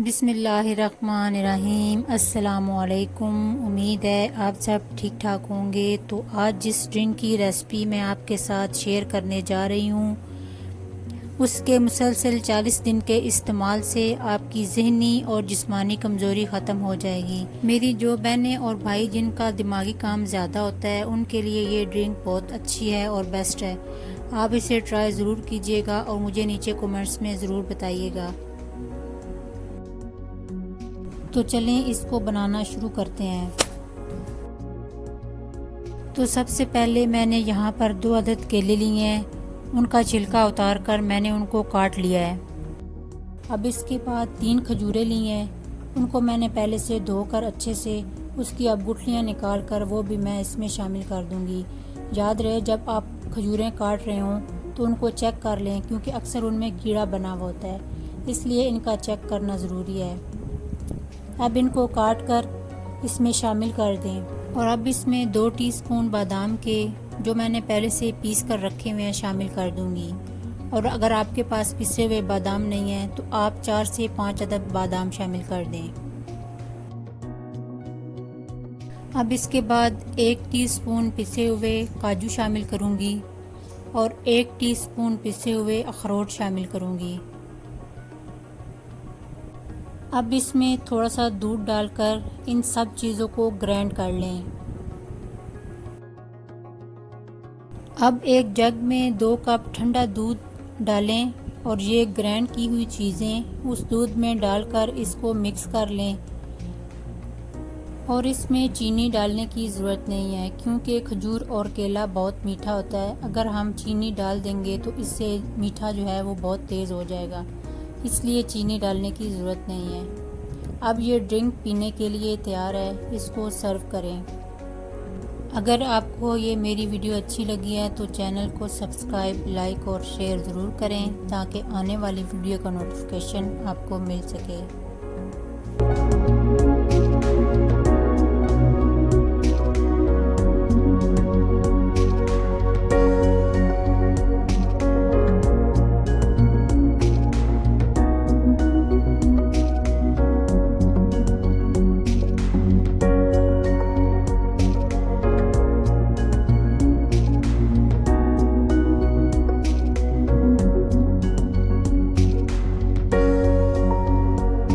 बिस्मिल्लाहिर्रहमानिर्रहीम। अस्सलामुअलैकुम। उम्मीद है आप सब ठीक ठाक होंगे। तो आज जिस ड्रिंक की रेसिपी मैं आपके साथ शेयर करने जा रही हूँ, उसके मुसलसल 40 दिन के इस्तेमाल से आपकी ज़हनी और जिस्मानी कमज़ोरी ख़त्म हो जाएगी। मेरी जो बहनें और भाई जिनका दिमागी काम ज़्यादा होता है, उनके लिए ये ड्रिंक बहुत अच्छी है और बेस्ट है। आप इसे ट्राई ज़रूर कीजिएगा और मुझे नीचे कमेंट्स में ज़रूर बताइएगा। तो चलें इसको बनाना शुरू करते हैं। तो सबसे पहले मैंने यहाँ पर 2 अदद केले लिए हैं। उनका छिलका उतार कर मैंने उनको काट लिया है। अब इसके बाद 3 खजूरें ली हैं। उनको मैंने पहले से धोकर अच्छे से उसकी अब गुठलियाँ निकाल कर वो भी मैं इसमें शामिल कर दूँगी। याद रहे जब आप खजूरें काट रहे हों तो उनको चेक कर लें, क्योंकि अक्सर उनमें कीड़ा बना हुआ होता है, इसलिए इनका चेक करना ज़रूरी है। अब इनको काट कर इसमें शामिल कर दें और अब इसमें 2 टीस्पून बादाम के, जो मैंने पहले से पीस कर रखे हुए हैं, शामिल कर दूंगी। और अगर आपके पास पिसे हुए बादाम नहीं हैं तो आप 4 से 5 अदद बादाम शामिल कर दें। अब इसके बाद 1 टीस्पून पिसे हुए काजू शामिल करूंगी और 1 टीस्पून पिसे हुए अखरोट शामिल करूंगी। अब इसमें थोड़ा सा दूध डालकर इन सब चीज़ों को ग्राइंड कर लें। अब एक जग में 2 कप ठंडा दूध डालें और ये ग्राइंड की हुई चीज़ें उस दूध में डालकर इसको मिक्स कर लें। और इसमें चीनी डालने की ज़रूरत नहीं है, क्योंकि खजूर और केला बहुत मीठा होता है। अगर हम चीनी डाल देंगे तो इससे मीठा जो है वो बहुत तेज़ हो जाएगा, इसलिए चीनी डालने की ज़रूरत नहीं है। अब ये ड्रिंक पीने के लिए तैयार है, इसको सर्व करें। अगर आपको ये मेरी वीडियो अच्छी लगी है तो चैनल को सब्सक्राइब, लाइक और शेयर ज़रूर करें, ताकि आने वाली वीडियो का नोटिफिकेशन आपको मिल सके।